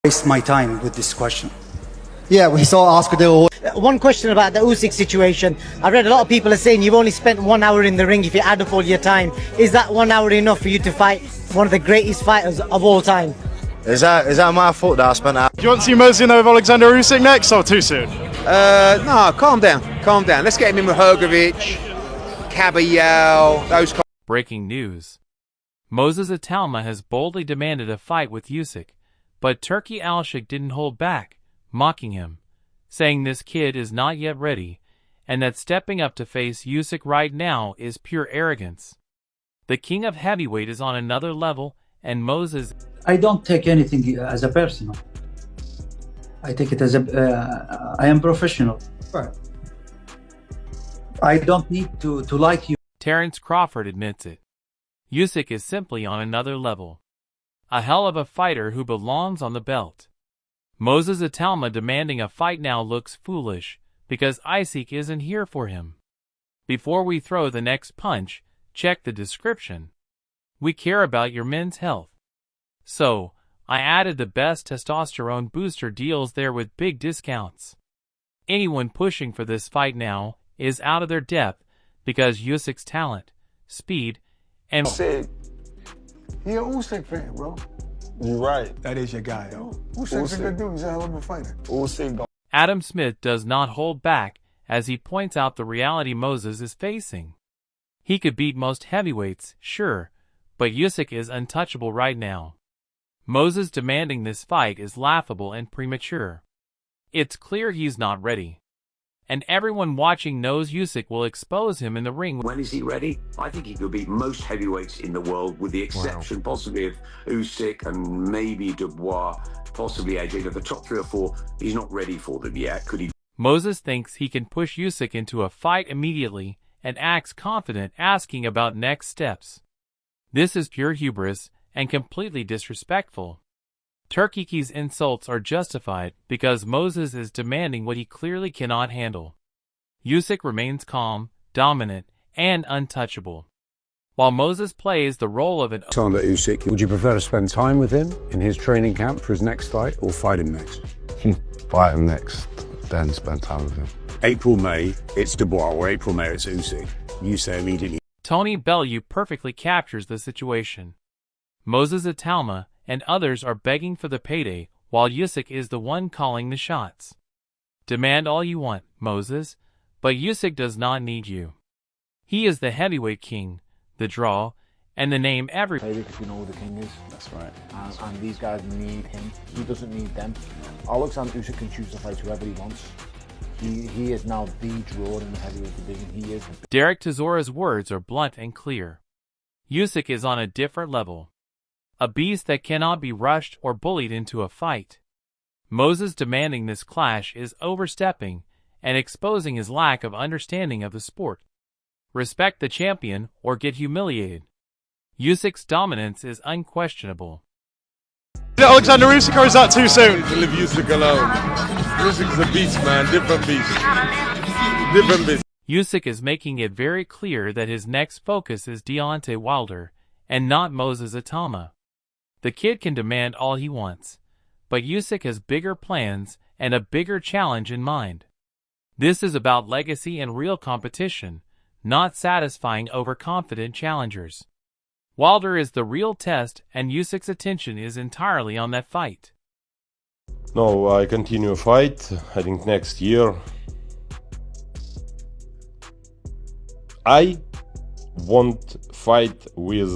waste my time with this question. Yeah, we saw Oscar de la One question about the Usyk situation. I read a lot of people are saying you've only spent 1 hour in the ring if you add up all your time. Is that 1 hour enough for you to fight one of the greatest fighters of all time? Is that my fault that I spent out? Do you want to see Moses Itauma with Oleksandr Usyk next, or too soon? No, calm down. Let's get him in with Hrgovic, Kabayel, those kind. Breaking news. Moses Itauma has boldly demanded a fight with Usyk, but Turki Alalshikh didn't hold back, mocking him, saying this kid is not yet ready, and that stepping up to face Usyk right now is pure arrogance. The king of heavyweight is on another level, and Moses... I don't take anything as a personal. I take it as I am professional. Right. I don't need to like you. Terence Crawford admits it. Usyk is simply on another level. A hell of a fighter who belongs on the belt. Moses Itauma demanding a fight now looks foolish, because Usyk isn't here for him. Before we throw the next punch, check the description. We care about your men's health. So, I added the best testosterone booster deals there with big discounts. Anyone pushing for this fight now is out of their depth because Usyk's talent, speed, and... Usyk. He an Usyk fan, bro. You're right. That is your guy, though. Usyk's a good dude. He's a hell of a fighter. Usyk. Adam Smith does not hold back as he points out the reality Moses is facing. He could beat most heavyweights, sure, but Usyk is untouchable right now. Moses demanding this fight is laughable and premature. It's clear he's not ready. And everyone watching knows Usyk will expose him in the ring. When is he ready? I think he could beat most heavyweights in the world, with the exception possibly of Usyk and maybe Dubois, possibly AJ. But the top 3 or 4, he's not ready for them yet. Could he? Moses thinks he can push Usyk into a fight immediately and acts confident, asking about next steps. This is pure hubris and completely disrespectful. Turki's insults are justified because Moses is demanding what he clearly cannot handle. Usyk remains calm, dominant, and untouchable, while Moses plays the role of an... Oleksandr Usyk, would you prefer to spend time with him in his training camp for his next fight, or fight him next? Fight him next, then spend time with him. April, May, it's Dubois, or April, May, it's Usyk. You say immediately. Tony Bellew perfectly captures the situation. Moses Itauma and others are begging for the payday, while Usyk is the one calling the shots. Demand all you want, Moses, but Usyk does not need you. He is the heavyweight king, the draw, and the name every... Because we know who the king is. That's right. And these guys need him. He doesn't need them. Oleksandr Usyk can choose to fight whoever he wants. He is now the draw in the heavyweight division. He is. Derek Chisora's words are blunt and clear. Usyk is on a different level. A beast that cannot be rushed or bullied into a fight. Moses demanding this clash is overstepping and exposing his lack of understanding of the sport. Respect the champion or get humiliated. Usyk's dominance is unquestionable. Is it Oleksandr Usyk, or is that too soon? Leave Usyk alone. Usyk's a beast, man. Different beast. Different beast. Usyk is making it very clear that his next focus is Deontay Wilder and not Moses Itauma. The kid can demand all he wants, but Usyk has bigger plans and a bigger challenge in mind. This is about legacy and real competition, not satisfying overconfident challengers. Wilder is the real test, and Usyk's attention is entirely on that fight. No, I continue fight. I think next year I won't fight with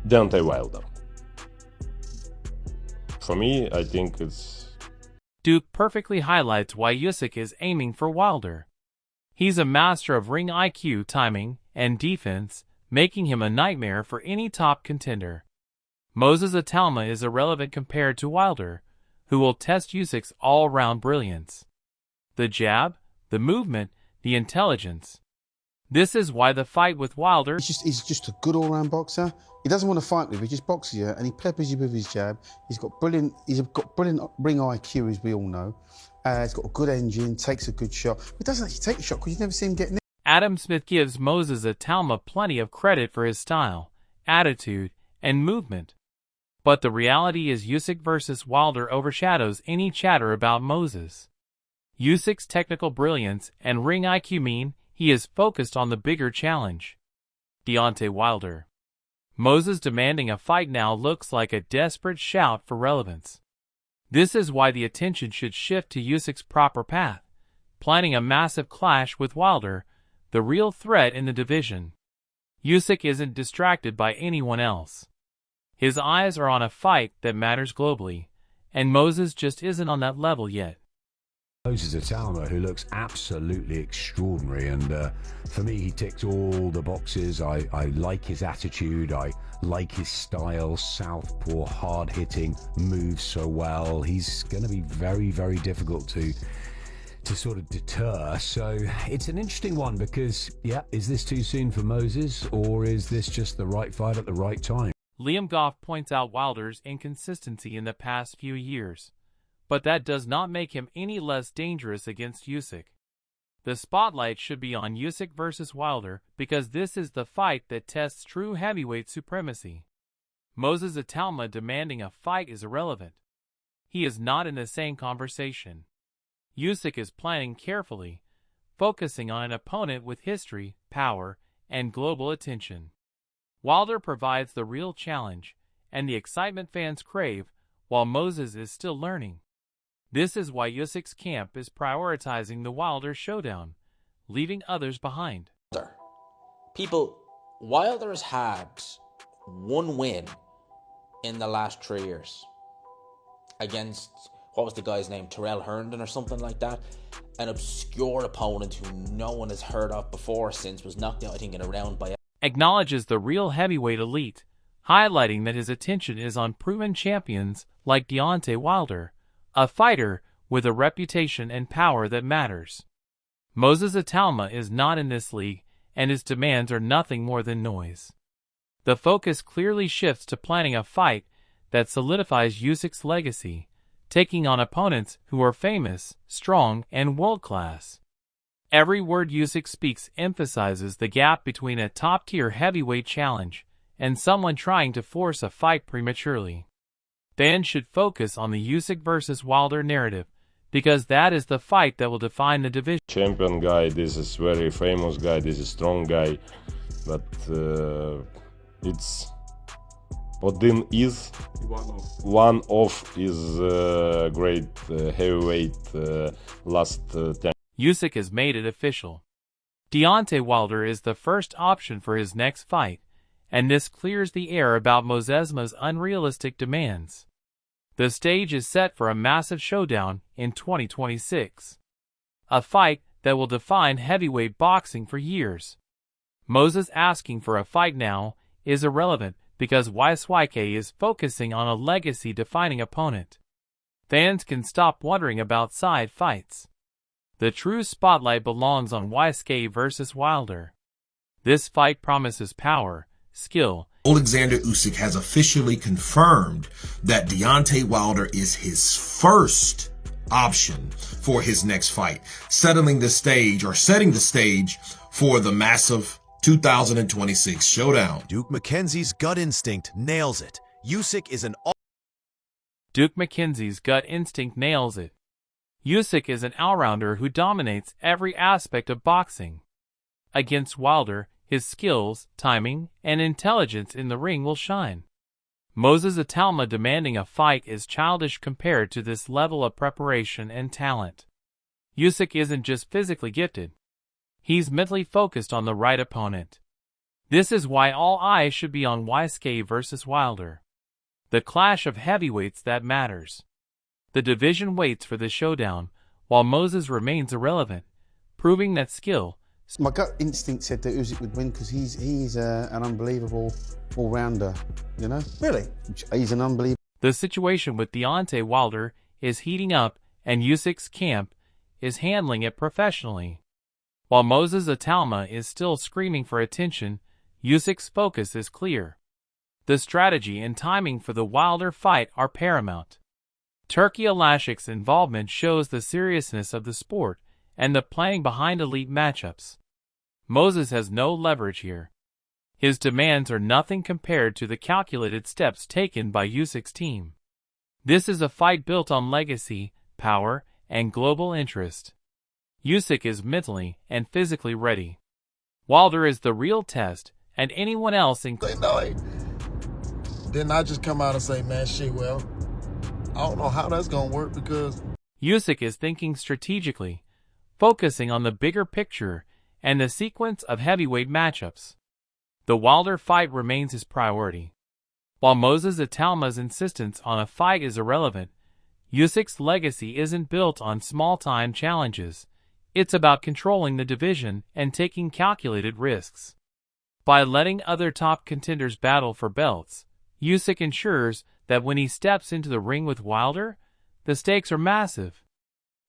Deontay Wilder. For me, I think it's... Duke perfectly highlights why Usyk is aiming for Wilder. He's a master of ring IQ, timing, and defense, making him a nightmare for any top contender. Moses Itauma is irrelevant compared to Wilder, who will test Usyk's all-round brilliance. The jab, the movement, the intelligence. This is why the fight with Wilder... He's just a good all-round boxer. He doesn't want to fight with you, he just boxes you and he peppers you with his jab. He's got brilliant ring IQ, as we all know. He's got a good engine, takes a good shot. He doesn't actually take a shot because you never see him getting it. Adam Smith gives Moses Itauma plenty of credit for his style, attitude, and movement. But the reality is Usyk versus Wilder overshadows any chatter about Moses. Usyk's technical brilliance and ring IQ mean he is focused on the bigger challenge. Deontay Wilder. Moses demanding a fight now looks like a desperate shout for relevance. This is why the attention should shift to Usyk's proper path, planning a massive clash with Wilder, the real threat in the division. Usyk isn't distracted by anyone else. His eyes are on a fight that matters globally, and Moses just isn't on that level yet. Moses Itauma, who looks absolutely extraordinary, and for me he ticked all the boxes. I like his attitude, I like his style, southpaw, hard-hitting, moves so well. He's going to be very, very difficult to sort of deter. So it's an interesting one because, yeah, is this too soon for Moses, or is this just the right fight at the right time? Liam Goff points out Wilder's inconsistency in the past few years, but that does not make him any less dangerous against Usyk. The spotlight should be on Usyk versus Wilder because this is the fight that tests true heavyweight supremacy. Moses Itauma demanding a fight is irrelevant. He is not in the same conversation. Usyk is planning carefully, focusing on an opponent with history, power, and global attention. Wilder provides the real challenge and the excitement fans crave, while Moses is still learning. This is why Usyk's camp is prioritizing the Wilder showdown, leaving others behind. People, Wilder's had one win in the last 3 years against, what was the guy's name, Terrell Herndon or something like that, an obscure opponent who no one has heard of before since was knocked out, I think, in a round by... Acknowledges the real heavyweight elite, highlighting that his attention is on proven champions like Deontay Wilder, a fighter with a reputation and power that matters. Moses Itauma is not in this league, and his demands are nothing more than noise. The focus clearly shifts to planning a fight that solidifies Usyk's legacy, taking on opponents who are famous, strong, and world-class. Every word Usyk speaks emphasizes the gap between a top-tier heavyweight challenge and someone trying to force a fight prematurely. Fans should focus on the Usyk versus Wilder narrative, because that is the fight that will define the division. Champion guy, this is very famous guy, this is strong guy, but it's Odin is one of his great heavyweight last 10. Usyk has made it official. Deontay Wilder is the first option for his next fight, and this clears the air about Moses's unrealistic demands. The stage is set for a massive showdown in 2026. A fight that will define heavyweight boxing for years. Moses asking for a fight now is irrelevant because Usyk is focusing on a legacy-defining opponent. Fans can stop wondering about side fights. The true spotlight belongs on Usyk versus Wilder. This fight promises power, skill. Oleksandr Usyk has officially confirmed that Deontay Wilder is his first option for his next fight, setting the stage for the massive 2026 showdown. Duke McKenzie's gut instinct nails it. Usyk is an Usyk is an all-rounder who dominates every aspect of boxing. Against Wilder, his skills, timing, and intelligence in the ring will shine. Moses Itauma demanding a fight is childish compared to this level of preparation and talent. Usyk isn't just physically gifted. He's mentally focused on the right opponent. This is why all eyes should be on Usyk versus Wilder. The clash of heavyweights that matters. The division waits for the showdown, while Moses remains irrelevant, proving that skill. My gut instinct said that Usyk would win because he's an unbelievable all-rounder, you know? Really? He's an unbelievable... The situation with Deontay Wilder is heating up, and Usyk's camp is handling it professionally. While Moses Itauma is still screaming for attention, Usyk's focus is clear. The strategy and timing for the Wilder fight are paramount. Turki Alalshikh's involvement shows the seriousness of the sport and the planning behind elite matchups. Moses has no leverage here. His demands are nothing compared to the calculated steps taken by Usyk's team. This is a fight built on legacy, power, and global interest. Usyk is mentally and physically ready. Wilder is the real test, and anyone else including. Didn't I just come out and say, man, shit, well, I don't know how that's going to work because Usyk is thinking strategically, focusing on the bigger picture and the sequence of heavyweight matchups. The Wilder fight remains his priority. While Moses Itauma's insistence on a fight is irrelevant, Usyk's legacy isn't built on small-time challenges. It's about controlling the division and taking calculated risks. By letting other top contenders battle for belts, Usyk ensures that when he steps into the ring with Wilder, the stakes are massive.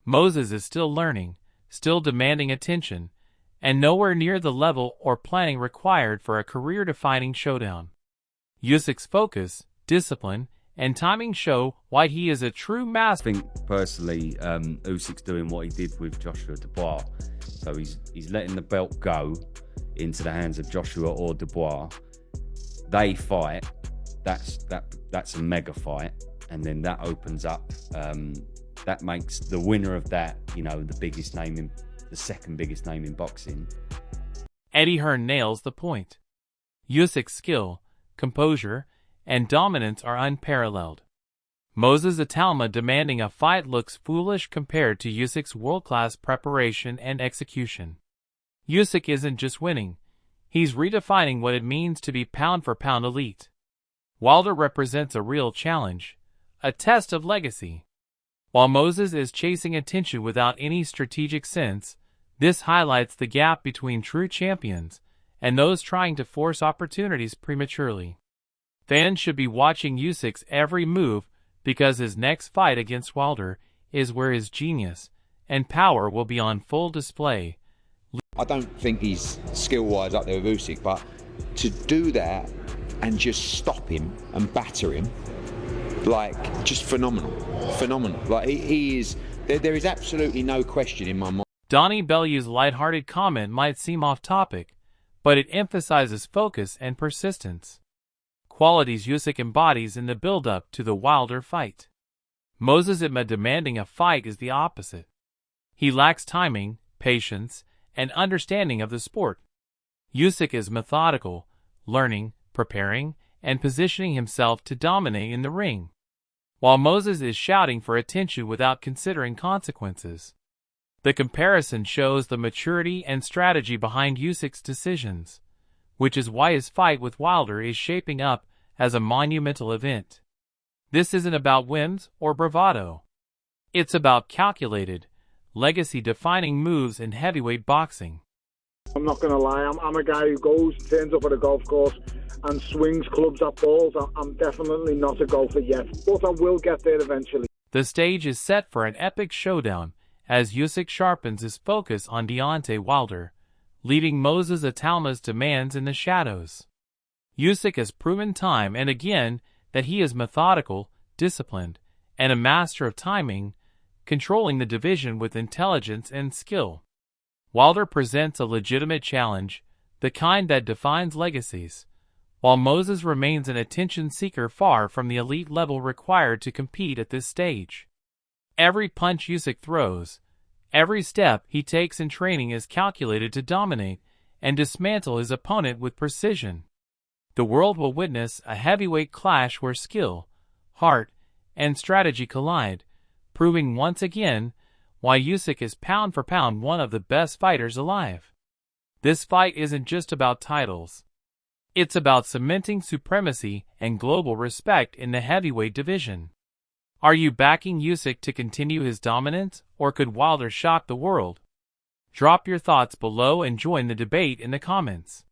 Moses is still learning, still demanding attention, and nowhere near the level or planning required for a career-defining showdown. Usyk's focus, discipline, and timing show why he is a true master. I think personally, Usyk's doing what he did with Joshua Dubois. So he's letting the belt go into the hands of Joshua or Dubois. They fight. That's a mega fight, and then that opens up. That makes the winner of that, the second biggest name in boxing. Eddie Hearn nails the point. Usyk's skill, composure, and dominance are unparalleled. Moses Itauma demanding a fight looks foolish compared to Usyk's world-class preparation and execution. Usyk isn't just winning, he's redefining what it means to be pound-for-pound elite. Wilder represents a real challenge, a test of legacy. While Moses is chasing attention without any strategic sense, this highlights the gap between true champions and those trying to force opportunities prematurely. Fans should be watching Usyk's every move because his next fight against Wilder is where his genius and power will be on full display. I don't think he's skill-wise up there with Usyk, but to do that and just stop him and batter him, just phenomenal. He is. There is absolutely no question in my mind. Donnie Bellew's lighthearted comment might seem off-topic, but it emphasizes focus and persistence. Qualities Usyk embodies in the build-up to the Wilder fight. Moses Itauma demanding a fight is the opposite. He lacks timing, patience, and understanding of the sport. Usyk is methodical, learning, preparing, and positioning himself to dominate in the ring, while Moses is shouting for attention without considering consequences. The comparison shows the maturity and strategy behind Usyk's decisions, which is why his fight with Wilder is shaping up as a monumental event. This isn't about whims or bravado. It's about calculated, legacy-defining moves in heavyweight boxing. I'm not going to lie, I'm a guy who turns up at a golf course and swings clubs at balls. I'm definitely not a golfer yet, but I will get there eventually. The stage is set for an epic showdown as Usyk sharpens his focus on Deontay Wilder, leaving Moses Itauma's demands in the shadows. Usyk has proven time and again that he is methodical, disciplined, and a master of timing, controlling the division with intelligence and skill. Wilder presents a legitimate challenge, the kind that defines legacies, while Moses remains an attention seeker far from the elite level required to compete at this stage. Every punch Usyk throws, every step he takes in training is calculated to dominate and dismantle his opponent with precision. The world will witness a heavyweight clash where skill, heart, and strategy collide, proving once again why Usyk is pound for pound one of the best fighters alive. This fight isn't just about titles. It's about cementing supremacy and global respect in the heavyweight division. Are you backing Usyk to continue his dominance, or could Wilder shock the world? Drop your thoughts below and join the debate in the comments.